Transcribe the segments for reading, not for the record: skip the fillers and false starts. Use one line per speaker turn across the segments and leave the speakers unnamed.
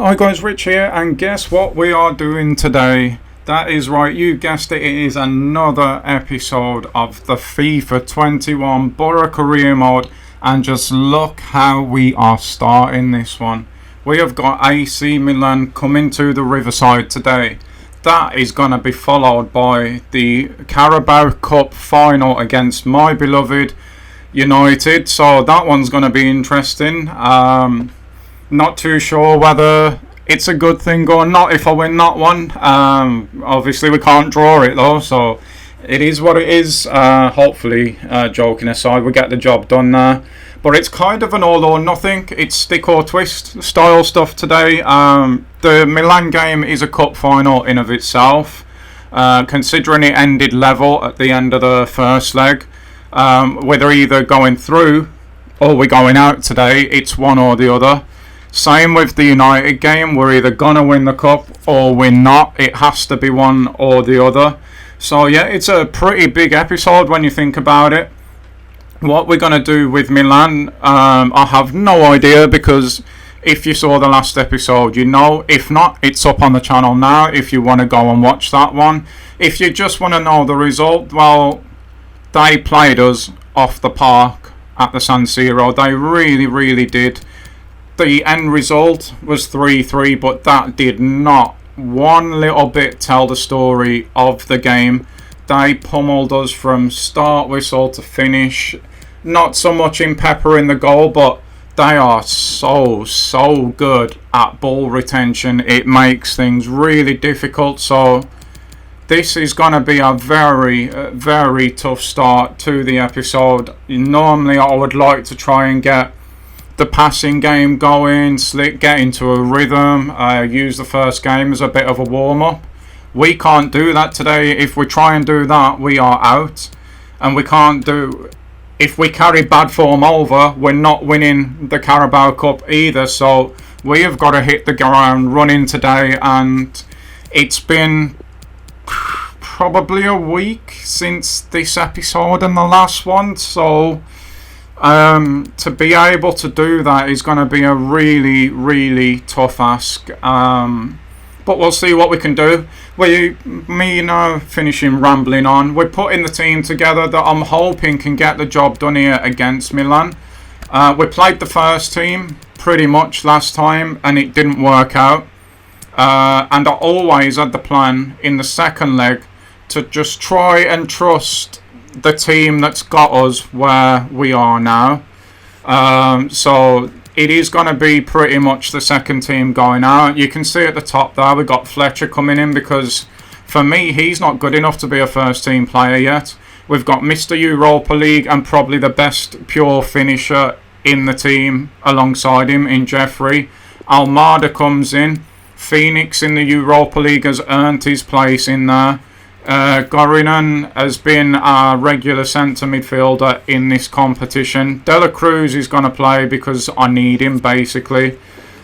Hi guys, Rich here, and guess what we are doing today? That is right, you guessed it, it is another episode of the FIFA 21 Boro career mode, and just look how we are starting this one. We have got AC Milan coming to the Riverside today. That is going to be followed by the Carabao Cup final against my beloved United, so that one's going to be interesting. Not too sure whether it's a good thing or not if I win that one. Obviously we can't draw it though, so it is what it is. Hopefully, joking aside, we get the job done there. But it's kind of an all or nothing. It's stick or twist style stuff today. The Milan game is a cup final in of itself. Considering it ended level at the end of the first leg, we're either going through or we're going out today. It's one or the other. Same with the United game, we're either gonna win the cup or we're not. It has to be one or the other. So yeah, it's a pretty big episode when you think about it. What we're gonna do with Milan, I have no idea, because if you saw the last episode, you know. If not, it's up on the channel now if you want to go and watch that one. If you just want to know the result, well, they played us off the park at the San Siro. They really did. The end result was 3-3, but that did not one little bit tell the story of the game. They pummeled us from start whistle to finish. Not so much in pepper in the goal, but they are so good at ball retention. It makes things really difficult. So this is going to be a very tough start to the episode. Normally I would like to try and get the passing game going, get into a rhythm, use the first game as a bit of a warm-up. We can't do that today. If we try and do that, we are out. And we can't do... If we carry bad form over, we're not winning the Carabao Cup either. So we have got to hit the ground running today. And it's been probably a week since this episode and the last one. So to be able to do that is going to be a really tough ask. But we'll see what we can do. Me now finishing rambling on. We're putting the team together that I'm hoping can get the job done here against Milan. We played the first team pretty much last time and it didn't work out. And I always had the plan in the second leg to just try and trust the team that's got us where we are now. So it is going to be pretty much the second team going out. You can see at the top there we've got Fletcher coming in, because for me he's not good enough to be a first team player yet. We've got Mr. Europa League and probably the best pure finisher in the team alongside him in Jeffrey. Almada comes in. Phoenix in the Europa League has earned his place in there. Gorinan has been a regular centre midfielder in this competition. Dela Cruz is going to play because I need him, basically.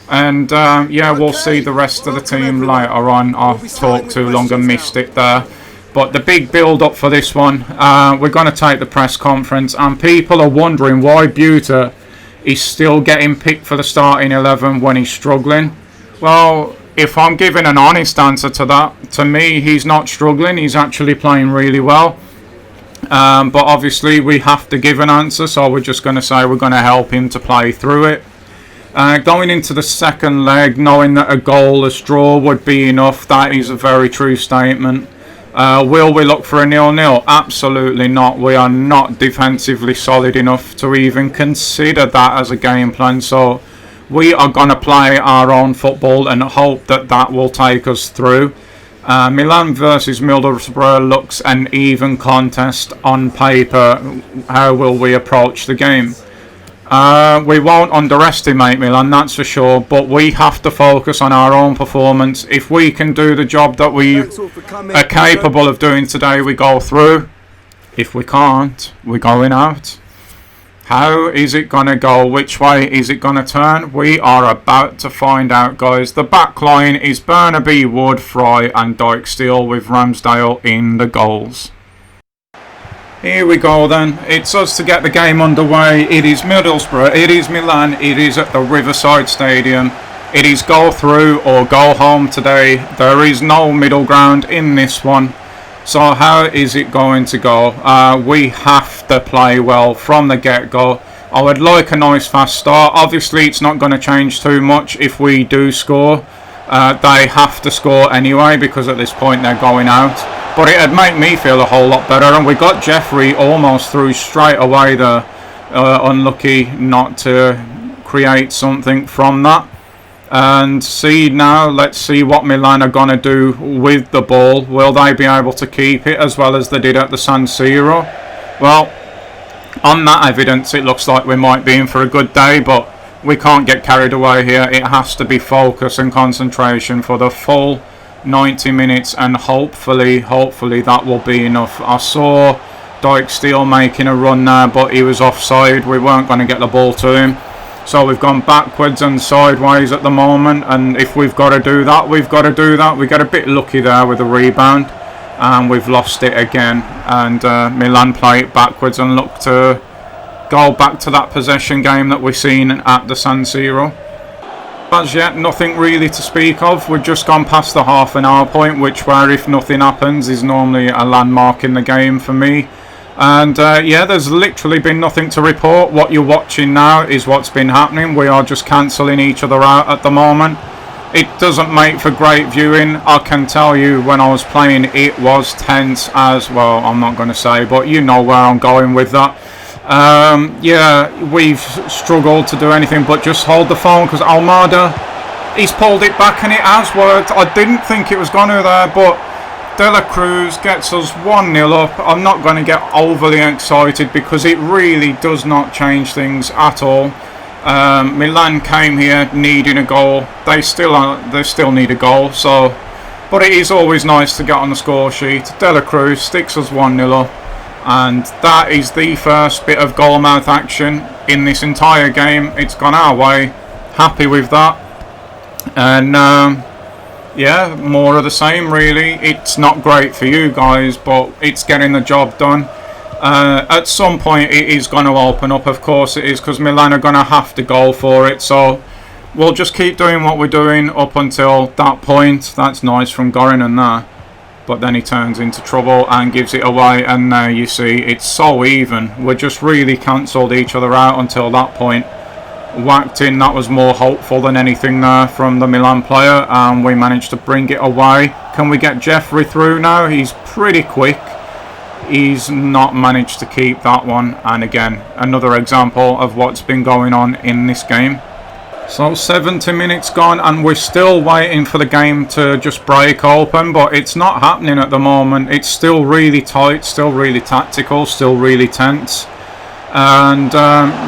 And yeah, we'll see the rest of the team later on. I've talked too long and missed it there. But the big build-up for this one, we're going to take the press conference. And people are wondering why Buta is still getting picked for the starting 11 when he's struggling. Well, if I'm giving an honest answer to that, to me, he's not struggling. He's actually playing really well. But obviously, we have to give an answer, so we're just going to say we're going to help him to play through it. Going into the second leg, knowing that a goalless draw would be enough, that is a very true statement. Will we look for a 0-0? Absolutely not. We are not defensively solid enough to even consider that as a game plan. So we are going to play our own football and hope that that will take us through. Milan versus Middlesbrough looks an even contest on paper. How will we approach the game? We won't underestimate Milan, that's for sure, but we have to focus on our own performance. If we can do the job that we are capable of doing today, we go through. If we can't, we're going out. How is it going to go? Which way is it going to turn? We are about to find out, guys. The back line is Burnaby, Wood, Fry and Dykesteel, with Ramsdale in the goals. Here we go then. It's us to get the game underway. It is Middlesbrough, it is Milan, it is at the Riverside Stadium. It is go through or go home today. There is no middle ground in this one. So how is it going to go? We have to play well from the get-go. I would like a nice fast start. Obviously it's not going to change too much if we do score. They have to score anyway because at this point they're going out. But it'd make me feel a whole lot better. And we got Jeffrey almost through straight away there. Unlucky not to create something from that. And see now, let's see what Milan are going to do with the ball. Will they be able to keep it as well as they did at the San Siro? Well, on that evidence, it looks like we might be in for a good day, but we can't get carried away here. It has to be focus and concentration for the full 90 minutes, and hopefully that will be enough. I saw Dijksteel making a run there, but he was offside. We weren't going to get the ball to him. So we've gone backwards and sideways at the moment, and if we've got to do that, we've got to do that. We got a bit lucky there with the rebound, and we've lost it again. And Milan play it backwards and look to go back to that possession game that we've seen at the San Siro. As yet, nothing really to speak of. We've just gone past the half-an-hour point, which where if nothing happens is normally a landmark in the game for me. And yeah, there's literally been nothing to report. What you're watching now is what's been happening. We are just cancelling each other out at the moment. It doesn't make for great viewing. I can tell you when I was playing it was tense as well. I'm not going to say, but you know where I'm going with that. Yeah, we've struggled to do anything but just hold the phone because Almada, he's pulled it back and it has worked. I didn't think it was going to there, but De La Cruz gets us 1-0 up. I'm not going to get overly excited because it really does not change things at all. Milan came here needing a goal. They still need a goal. So, but it is always nice to get on the score sheet. De La Cruz sticks us 1-0 up, and that is the first bit of goal mouth action in this entire game. It's gone our way. Happy with that, and. Yeah, more of the same really. It's not great for you guys, but it's getting the job done. At some point it is going to open up, of course it is, because Milan are going to have to go for it. So we'll just keep doing what we're doing up until that point. That's nice from Goran there. But then he turns into trouble and gives it away, and there you see, it's so even. We just really cancelled each other out until that point. Whacked in, that was more hopeful than anything there from the Milan player, and we managed to bring it away. Can we get Jeffrey through now? He's pretty quick. He's not managed to keep that one, and again another example of what's been going on in this game. So 70 minutes gone and we're still waiting for the game to just break open, but it's not happening at the moment. It's still really tight, still really tactical, still really tense. And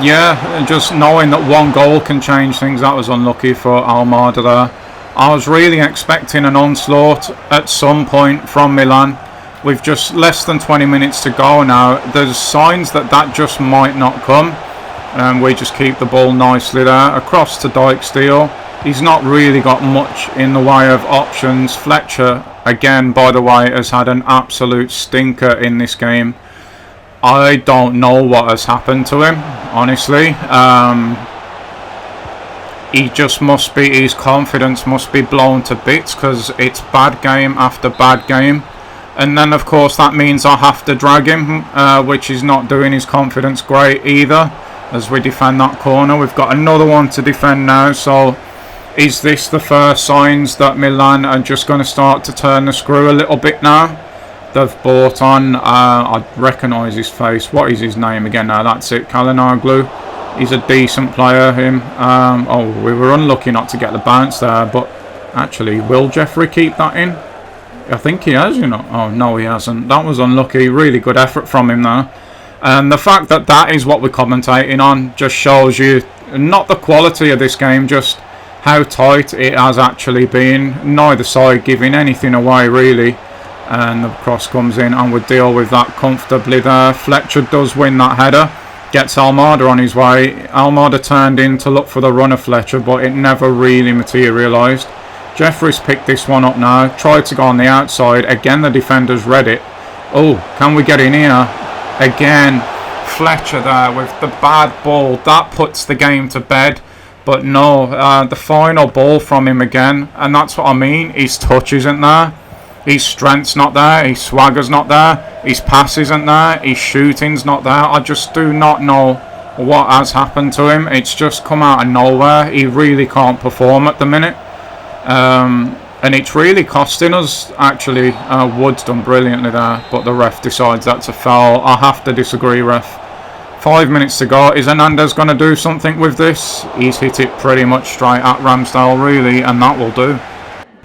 yeah, just knowing that one goal can change things, that was unlucky for Almada there. I was really expecting an onslaught at some point from Milan. We've just less than 20 minutes to go now. There's signs that that just might not come. And we just keep the ball nicely there. Across to Dijksteel. He's not really got much in the way of options. Fletcher, again, by the way, has had an absolute stinker in this game. I don't know what has happened to him, honestly. He just must be, his confidence must be blown to bits because it's bad game after bad game. And then, of course, that means I have to drag him, which is not doing his confidence great either. As we defend that corner, we've got another one to defend now. So, is this the first signs that Milan are just going to start to turn the screw a little bit now? They've bought on, I recognise his face. What is his name again now? That's it, Kalinoglu. He's a decent player, him. Oh, we were unlucky not to get the bounce there, but actually, will Jeffrey keep that in? I think he has, you know. Oh, no, he hasn't. That was unlucky. Really good effort from him there. And the fact that that is what we're commentating on just shows you not the quality of this game, just how tight it has actually been. Neither side giving anything away, really. And the cross comes in and we deal with that comfortably there. Fletcher does win that header. Gets Almada on his way. Almada turned in to look for the run of Fletcher, but it never really materialised. Jeffrey's picked this one up now. Tried to go on the outside. Again, the defenders read it. Oh, can we get in here? Again, Fletcher there with the bad ball. That puts the game to bed. But no, the final ball from him again, and that's what I mean. His touch isn't there, his strength's not there, his swagger's not there, his pass isn't there, his shooting's not there. I just do not know what has happened to him. It's just come out of nowhere. He really can't perform at the minute. And it's really costing us, actually. Wood's done brilliantly there, but the ref decides that's a foul. I have to disagree, ref. 5 minutes to go. Is Hernandez going to do something with this? He's hit it pretty much straight at Ramsdale, really, and that will do.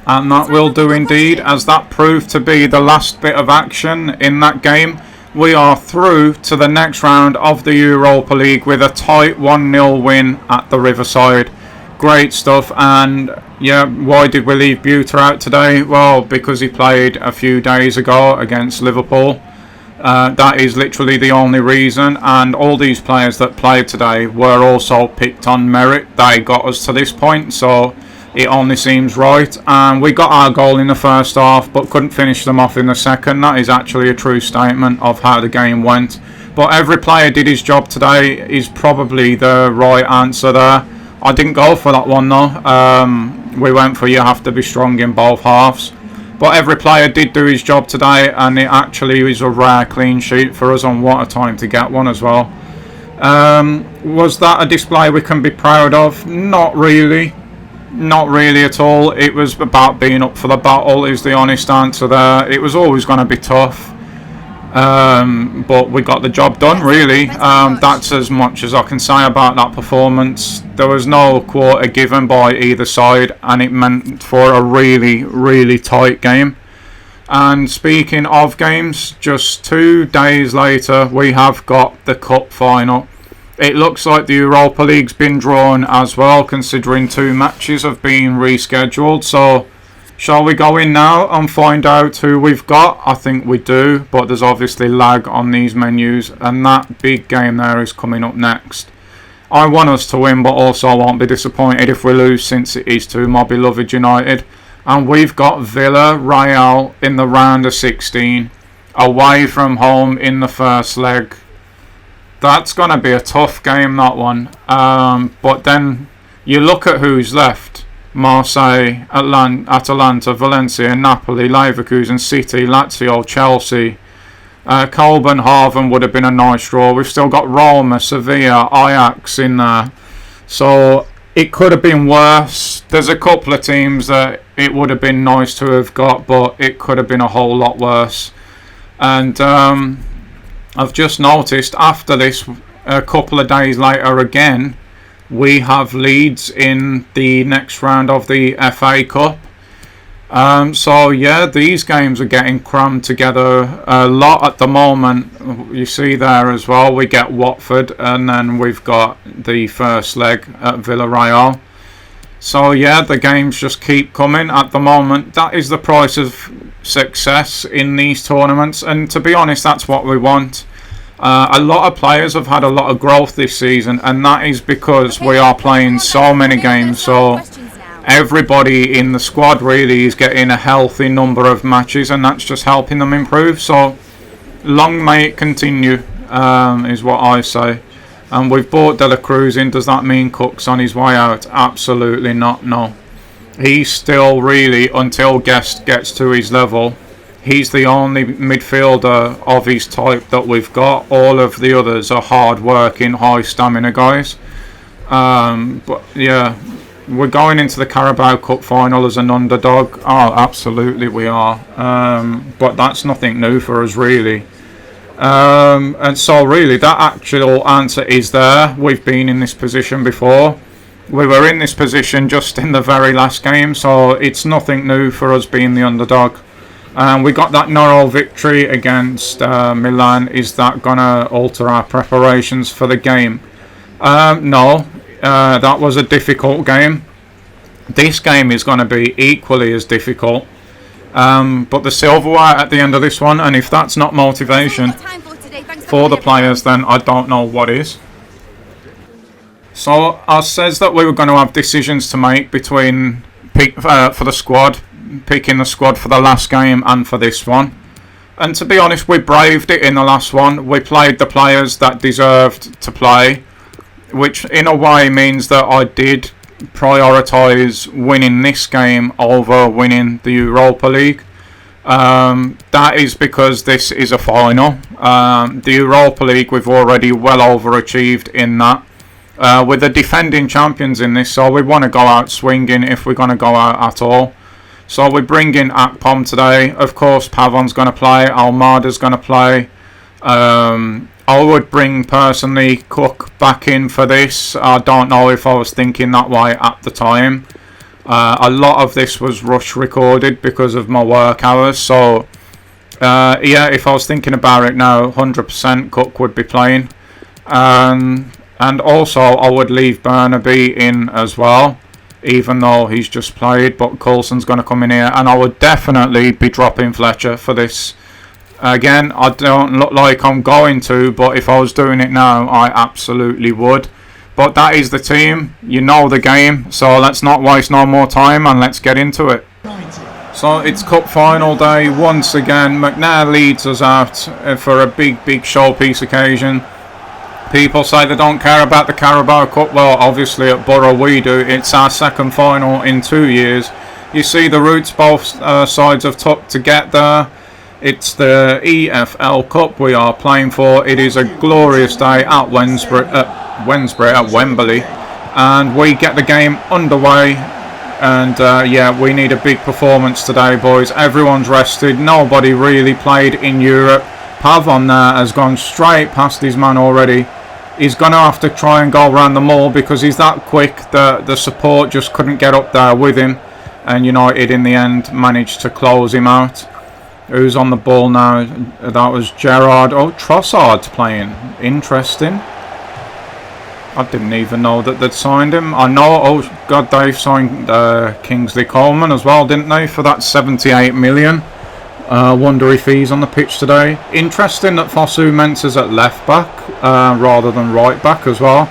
And that will do indeed, as that proved to be the last bit of action in that game. We are through to the next round of the Europa League with a tight 1-0 win at the Riverside. Great stuff. And yeah, why did we leave Buter out today? Well, because he played a few days ago against Liverpool. That is literally the only reason, and all these players that played today were also picked on merit. They got us to this point, so it only seems right. And we got our goal in the first half, but couldn't finish them off in the second. That is actually a true statement of how the game went. But every player did his job today is probably the right answer there. I didn't go for that one though. We went for you have to be strong in both halves. But every player did do his job today, and it actually is a rare clean sheet for us, and what a time to get one as well. Was that a display we can be proud of? Not really. Not really at all. It was about being up for the battle is the honest answer there. It was always going to be tough. But we got the job done, really. That's as much as I can say about that performance. There was no quarter given by either side, and it meant for a really, really tight game. And speaking of games, just 2 days later, we have got the cup final. It looks like the Europa League's been drawn as well, considering 2 matches have been rescheduled. So shall we go in now and find out who we've got? I think we do, but there's obviously lag on these menus, and that big game there is coming up next. I want us to win, but also I won't be disappointed if we lose, since it is to my beloved United. And we've got Villarreal in the round of 16, away from home in the first leg. That's going to be a tough game, that one. But then you look at who's left. Marseille, Atalanta, Valencia, Napoli, Leverkusen, City, Lazio, Chelsea. Copenhagen would have been a nice draw. We've still got Roma, Sevilla, Ajax in there. So it could have been worse. There's a couple of teams that it would have been nice to have got, but it could have been a whole lot worse. And I've just noticed after this, a couple of days later again, we have Leeds in the next round of the FA Cup. So yeah, these games are getting crammed together a lot at the moment. You see there as well, we get Watford, and then we've got the first leg at Villarreal. So yeah, the games just keep coming at the moment. That is the price of success in these tournaments, and to be honest, that's what we want. A lot of players have had a lot of growth this season, and that is because we are playing so many games. So everybody in the squad really is getting a healthy number of matches, and that's just helping them improve. So long may it continue, is what I say. And we've bought De La Cruz in. Does that mean Cook's on his way out? Absolutely not, no. He's still really, until Guest gets to his level, he's the only midfielder of his type that we've got. All of the others are hard-working, high-stamina guys. But yeah, we're going into the Carabao Cup final as an underdog. Oh, absolutely we are. But that's nothing new for us, really. And so really, that actual answer is there. We've been in this position before. We were in this position just in the very last game, so it's nothing new for us being the underdog. We got that narrow victory against Milan. Is that going to alter our preparations for the game? No. That was a difficult game. This game is going to be equally as difficult. But the silverware at the end of this one, and if that's not motivation for the players, then I don't know what is. So I says that we were going to have decisions to make between for the squad, picking the squad for the last game and for this one. And to be honest, we braved it in the last one. We played the players that deserved to play. which in a way means that I did prioritise winning this game over winning the Europa League. That is because this is a final. The Europa League we've already well overachieved in that. We're the defending champions in this, so we want to go out swinging if we're going to go out at all. So we're bringing Akpom today. Of course, Pavon's going to play. Almada's going to play. I would bring, personally, Cook back in for this. I don't know if I was thinking that way at the time. A lot of this was rush recorded because of my work hours. So, yeah, if I was thinking about it now, 100% Cook would be playing. And also, I would leave Burnaby in as well, even though he's just played. But Coulson's going to come in here. And I would definitely be dropping Fletcher for this. Again, I don't look like I'm going to, but if I was doing it now, I absolutely would. But that is the team. You know the game. So let's not waste no more time and let's get into it. So it's cup final day once again. McNair leads us out for a big showpiece occasion. People say they don't care about the Carabao Cup. Well, obviously at Boro we do. It's our second final in 2 years. You see the routes both sides have took to get there. It's the EFL Cup we are playing for. It is a glorious day at Wembley, and we get the game underway. And yeah, we need a big performance today, boys. Everyone's rested. Nobody really played in Europe. Pavon there has gone straight past his man already. He's going to have to try and go around the mall because he's that quick. The support just couldn't get up there with him, and United in the end managed to close him out. Who's on the ball now? That was Gerrard. Oh, Trossard's playing. Interesting. I didn't even know that they'd signed him. I know, oh God, they've signed Kingsley Coleman as well, didn't they? For that 78 million. Wonder if he's on the pitch today. Interesting that Fosu Mensah's at left back rather than right back as well.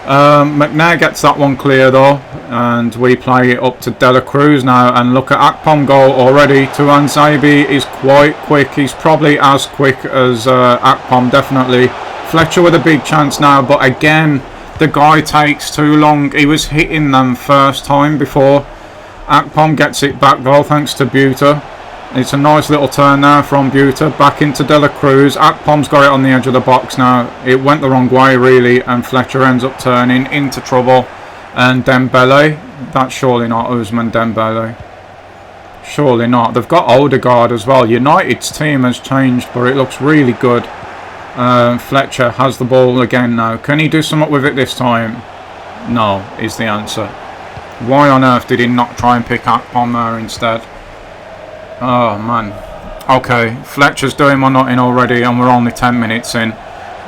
McNair gets that one clear though, and we play it up to De La Cruz now, and look at Akpom goal already. Tuanzebe is quite quick. He's probably as quick as Akpom, definitely. Fletcher with a big chance now, but again the guy takes too long. He was hitting them first time before. Akpom gets it back though, thanks to Buta. It's a nice little turn there from Buta, back into De La Cruz. Akpom's got it on the edge of the box now. It went the wrong way really, and Fletcher ends up turning into trouble. And Dembele, that's surely not Ousmane Dembele. Surely not. They've got Odegaard as well. United's team has changed, but it looks really good. Fletcher has the ball again now. Can he do something with it this time? No, is the answer. Why on earth did he not try and pick Akpom there instead? Oh man. Okay, Fletcher's doing my nutting already, and we're only 10 minutes in.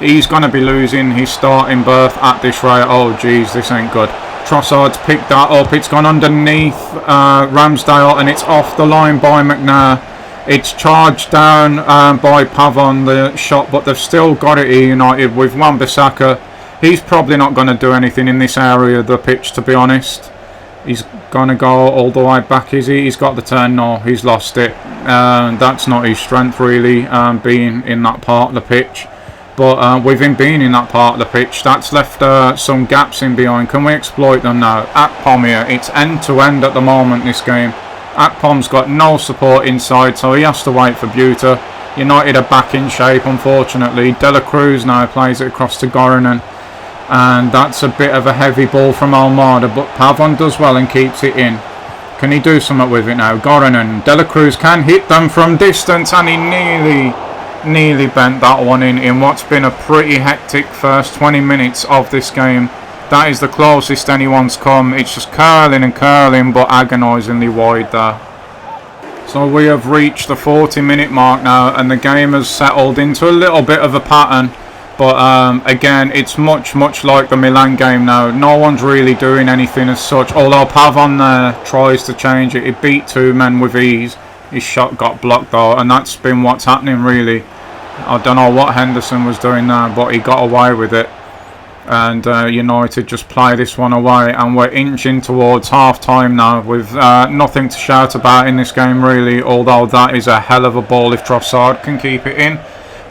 He's going to be losing his starting berth at this rate. Oh jeez, this ain't good. Trossard's picked that up. It's gone underneath Ramsdale, and it's off the line by McNair. It's charged down by Pavon, the shot, but they've still got it here, United, with Wan-Bissaka. He's probably not going to do anything in this area of the pitch, to be honest. He's going to go all the way back, is he? He's got the turn. No, he's lost it. That's not his strength, really, being in that part of the pitch. But with him being in that part of the pitch, that's left some gaps in behind. Can we exploit them now? Akpom here. It's end-to-end at the moment, this game. Akpom's got no support inside, so he has to wait for Buta. United are back in shape, unfortunately. De La Cruz now plays it across to Goronen. And that's a bit of a heavy ball from Almada, but Pavon does well and keeps it in. Can he do something with it now? Goronen. De La Cruz can hit them from distance, and he nearly bent that one in what's been a pretty hectic first 20 minutes of this game. That is the closest anyone's come. It's just curling and curling, but agonisingly wide there. So we have reached the 40-minute mark now, and the game has settled into a little bit of a pattern. But again, it's much like the Milan game now. No one's really doing anything as such. Although Pavon there tries to change it. He beat two men with ease. His shot got blocked though, and that's been what's happening really. I don't know what Henderson was doing there, but he got away with it. And United just play this one away, and we're inching towards half time now with nothing to shout about in this game really, although that is a hell of a ball if Trossard can keep it in.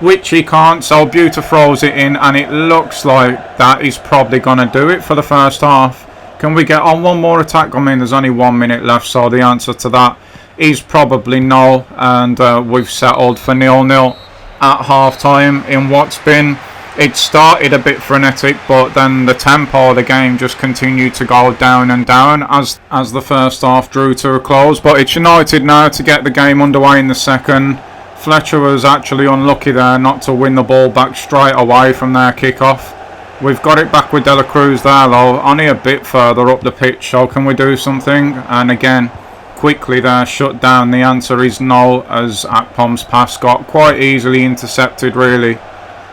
which he can't. So Buta throws it in, and it looks like that is probably going to do it for the first half. Can we get on one more attack? I mean, there's only 1 minute left, so the answer to that is probably no. And we've settled for 0-0 at half time in what's been... It started a bit frenetic, but then the tempo of the game just continued to go down and down as the first half drew to a close. But it's United now to get the game underway in the second. Fletcher was actually unlucky there not to win the ball back straight away from their kickoff. We've got it back with De La Cruz there though, only a bit further up the pitch, so can we do something? And again, quickly there, shut down. The answer is no, as Akpom's pass got quite easily intercepted really.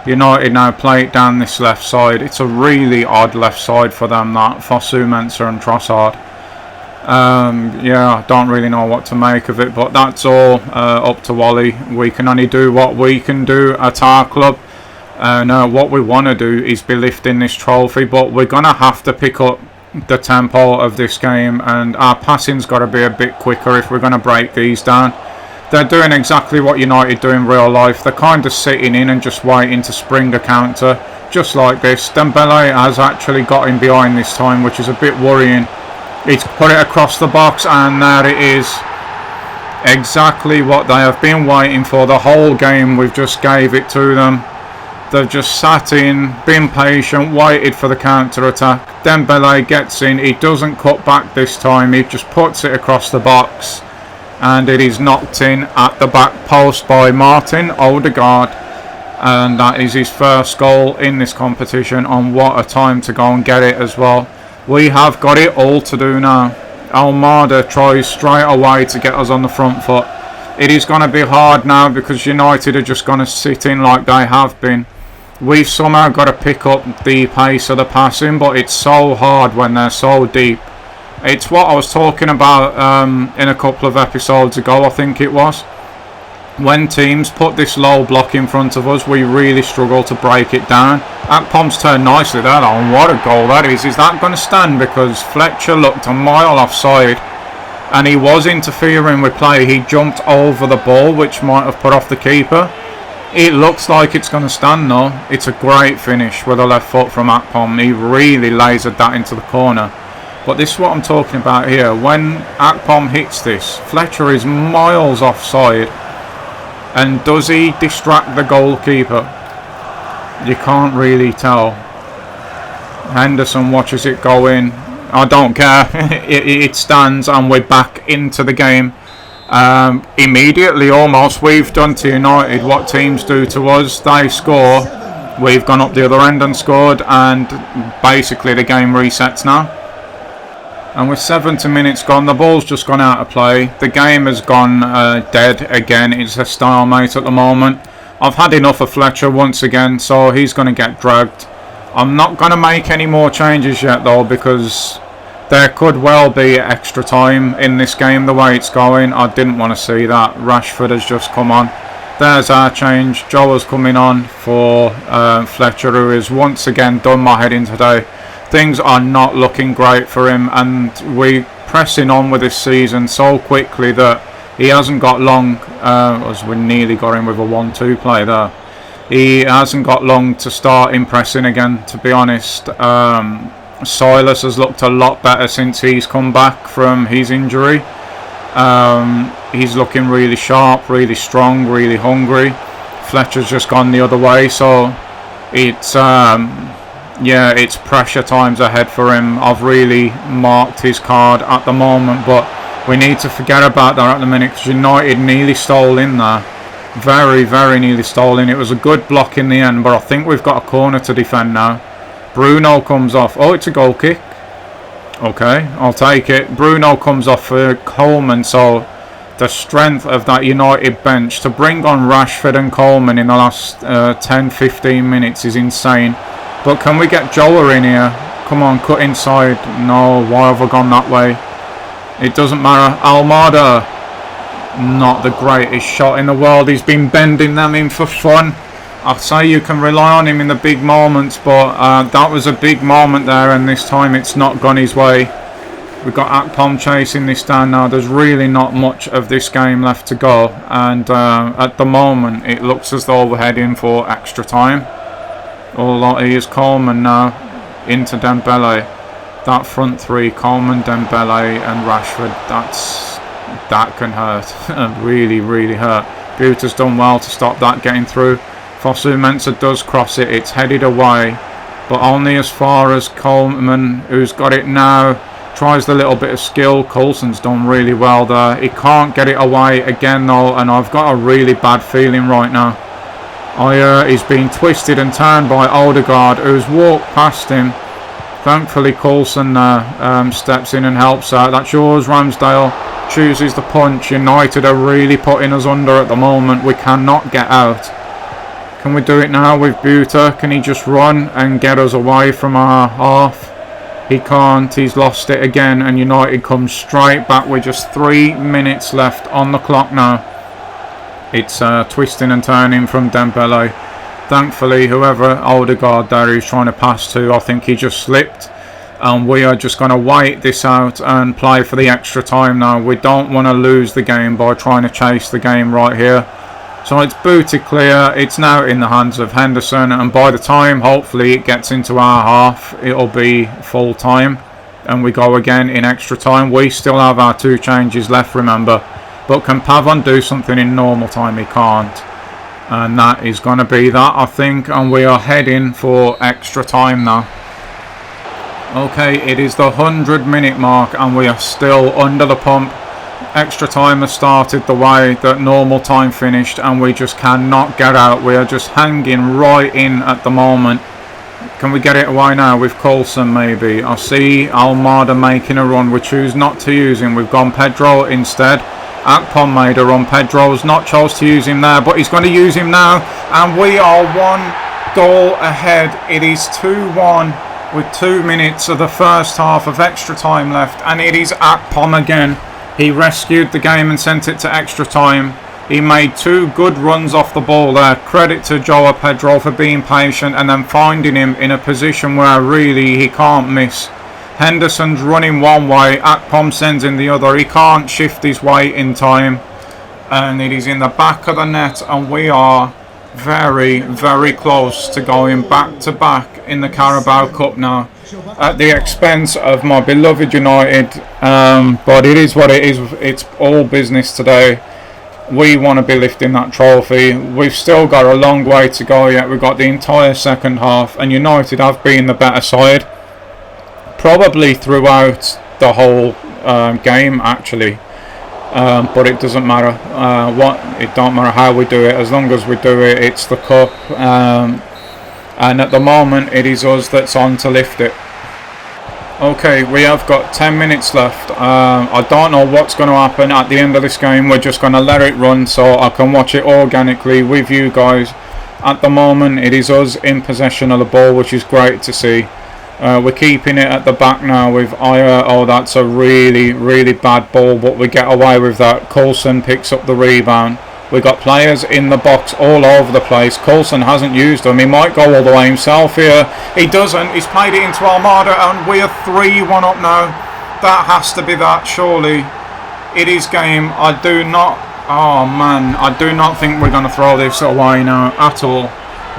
United now play it down this left side. It's a really odd left side for them, that, Fosu, Mensah and Trossard. Yeah, I don't really know what to make of it, but that's all up to Wally. We can only do what we can do at our club. What we want to do is be lifting this trophy, but we're going to have to pick up the tempo of this game, and our passing's got to be a bit quicker if we're going to break these down. They're doing exactly what United do in real life. They're kind of sitting in and just waiting to spring a counter, just like this. Dembele has actually got him behind this time, which is a bit worrying. He's put it across the box, and there it is. Exactly what they have been waiting for the whole game. We've just gave it to them. They've just sat in, been patient, waited for the counter-attack. Dembele gets in. He doesn't cut back this time. He just puts it across the box. And it is knocked in at the back post by Martin Odegaard. And that is his first goal in this competition. And what a time to go and get it as well. We have got it all to do now. Almada tries straight away to get us on the front foot. It is going to be hard now because United are just going to sit in like they have been. We've somehow got to pick up the pace of the passing, but it's so hard when they're so deep. It's what I was talking about in a couple of episodes ago, I think it was. When teams put this low block in front of us, we really struggle to break it down. Akpom's turned nicely there, and what a goal that is. Is that going to stand? Because Fletcher looked a mile offside, and he was interfering with play. He jumped over the ball, which might have put off the keeper. It looks like it's going to stand though. It's a great finish with a left foot from Akpom. He really lasered that into the corner. But this is what I'm talking about here. When Akpom hits this, Fletcher is miles offside. And does he distract the goalkeeper? You can't really tell. Henderson watches it go in. I don't care. it stands, and we're back into the game. Immediately almost. We've done to United what teams do to us. They score. We've gone up the other end and scored. And basically the game resets now. And with 70 minutes gone, the ball's just gone out of play. The game has gone dead again. It's a stalemate at the moment. I've had enough of Fletcher once again, so he's going to get dragged. I'm not going to make any more changes yet though, because there could well be extra time in this game the way it's going. I didn't want to see that. Rashford has just come on. There's our change. Joe has coming on for Fletcher, who has once again done my head in today. Things are not looking great for him, and we're pressing on with this season so quickly that he hasn't got long, as we nearly got him with a 1-2 play there. He hasn't got long to start impressing again, to be honest. Silas has looked a lot better since he's come back from his injury. He's looking really sharp, really strong, really hungry. Fletcher's just gone the other way, so it's... yeah, it's pressure times ahead for him. I've really marked his card at the moment, but we need to forget about that at the minute because United nearly stole in there. Very, very nearly stole in. It was a good block in the end, but I think we've got a corner to defend now. Bruno comes off. Oh, it's a goal kick. Okay, I'll take it. Bruno comes off for Coleman, so the strength of that United bench to bring on Rashford and Coleman in the last 10-15 minutes is insane. But can we get Joa in here? Come on, cut inside. No, why have I gone that way? It doesn't matter. Almada, not the greatest shot in the world. He's been bending them in for fun. I say you can rely on him in the big moments, but that was a big moment there, and this time it's not gone his way. We've got Akpom chasing this down now. There's really not much of this game left to go, and at the moment it looks as though we're heading for extra time. All is Coleman now into Dembele. That front three, Coleman, Dembele and Rashford, that can hurt. Really, really hurt. Buta's done well to stop that getting through. Fosu-Mensah does cross it. It's headed away, but only as far as Coleman, who's got it now. Tries the little bit of skill. Coulson's done really well there. He can't get it away again though, and I've got a really bad feeling right now. He's been twisted and turned by Odegaard, who's walked past him. Thankfully Coulson steps in and helps out. That's yours, Ramsdale. Chooses the punch. United are really putting us under at the moment. We cannot get out. Can we do it now with Buta? Can he just run and get us away from our half? He can't. He's lost it again, and United comes straight back with just 3 minutes left on the clock now. It's twisting and turning from Dembele. Thankfully, whoever Odegaard there is trying to pass to, I think he just slipped. And we are just going to wait this out and play for the extra time now. We don't want to lose the game by trying to chase the game right here. So it's booted clear. It's now in the hands of Henderson, and by the time hopefully it gets into our half, it'll be full time and we go again in extra time. We still have our 2 changes left, remember, but can Pavon do something in normal time? He can't, and that is going to be that, I think, and we are heading for extra time now. Okay, it is the 100-minute mark and we are still under the pump. Extra time has started the way that normal time finished, and we just cannot get out. We are just hanging right in at the moment. Can we get it away now with Coulson maybe? I see Almada making a run. We choose not to use him. We've gone Pedro instead. Akpom made a run. Pedro's not chose to use him there, but he's going to use him now, and we are 1 goal ahead. It is 2-1 with 2 minutes of the first half of extra time left, and it is Akpom again. He rescued the game and sent it to extra time. He made 2 good runs off the ball there. Credit to Joao Pedro for being patient and then finding him in a position where really he can't miss. Henderson's running one way, Akpom sends in the other. He can't shift his weight in time, and it is in the back of the net, and we are very, very close to going back to back in the Carabao Cup now, at the expense of my beloved United, but it is what it is. It's all business today. We want to be lifting that trophy. We've still got a long way to go yet. We've got the entire second half, and United have been the better side probably throughout the whole game actually, but it doesn't matter it don't matter how we do it, as long as we do it. It's the cup, and at the moment it is us that's on to lift it. Okay, we have got 10 minutes left. I don't know what's going to happen at the end of this game. We're just going to let it run so I can watch it organically with you guys. At the moment it is us in possession of the ball, which is great to see. We're keeping it at the back now with Aya. Oh, that's a really, really bad ball, but we get away with that. Coulson picks up the rebound. We've got players in the box all over the place. Coulson hasn't used them. He might go all the way himself here. He doesn't. He's played it into Almada, and we are 3-1 up now. That has to be that, surely. It is game. I do not think we're going to throw this away now at all.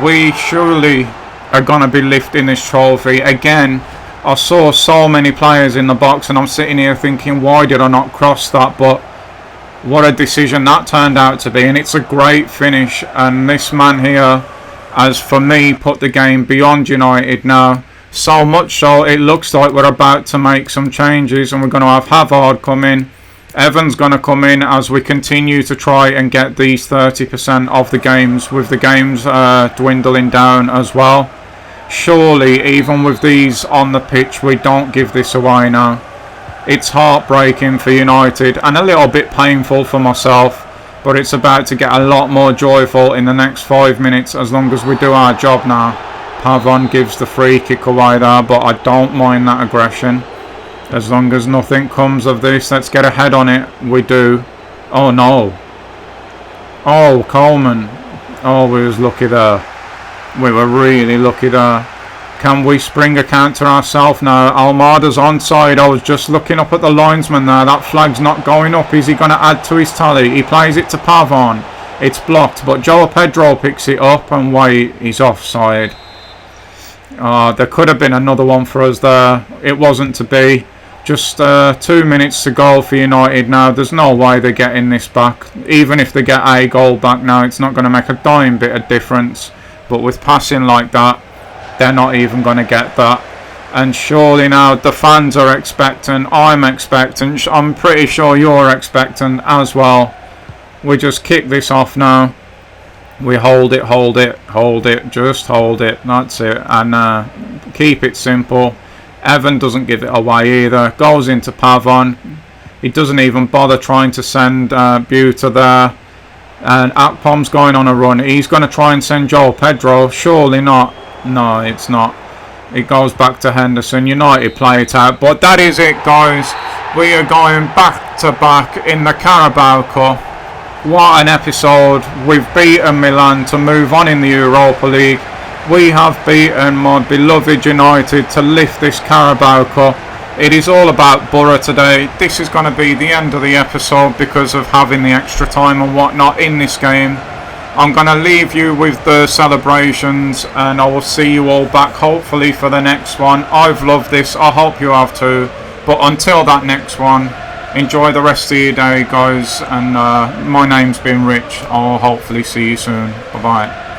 We surely are going to be lifting this trophy again. I saw so many players in the box, and I'm sitting here thinking, why did I not cross that? But what a decision that turned out to be, and it's a great finish. And this man here has, for me, put the game beyond United now. So much so it looks like we're about to make some changes, and we're going to have Hazard come in. Evan's going to come in as we continue to try and get these 30% of the games, with the games dwindling down as well. Surely, even with these on the pitch, we don't give this away now. It's heartbreaking for United and a little bit painful for myself, but it's about to get a lot more joyful in the next 5 minutes as long as we do our job now. Pavon gives the free kick away there, but I don't mind that aggression as long as nothing comes of this. Let's get a head on it. We do. Oh no. Oh, Coleman. Oh, we was lucky there. We were really lucky there. Can we spring a counter ourselves now? Almada's onside. I was just looking up at the linesman there. That flag's not going up. Is he going to add to his tally? He plays it to Pavon. It's blocked, but Joao Pedro picks it up and wait, he's offside. There could have been another one for us there. It wasn't to be. Just 2 minutes to go for United now. There's no way they're getting this back. Even if they get a goal back now, it's not going to make a dime bit of difference. But with passing like that, they're not even going to get that. And surely now the fans are expectant. I'm expectant. I'm pretty sure you're expectant as well. We just kick this off now. We hold it, just hold it. That's it. And keep it simple. Evan doesn't give it away either. Goes into Pavon. He doesn't even bother trying to send Buta there. And Akpom's going on a run. He's going to try and send Joao Pedro. Surely not. No, it's not. It goes back to Henderson. United play it out. But that is it, guys. We are going back to back in the Carabao Cup. What an episode. We've beaten Milan to move on in the Europa League. We have beaten my beloved United to lift this Carabao Cup. It is all about Boro today. This is going to be the end of the episode because of having the extra time and whatnot in this game. I'm going to leave you with the celebrations and I will see you all back hopefully for the next one. I've loved this. I hope you have too. But until that next one, enjoy the rest of your day, guys. And my name's been Rich. I'll hopefully see you soon. Bye-bye.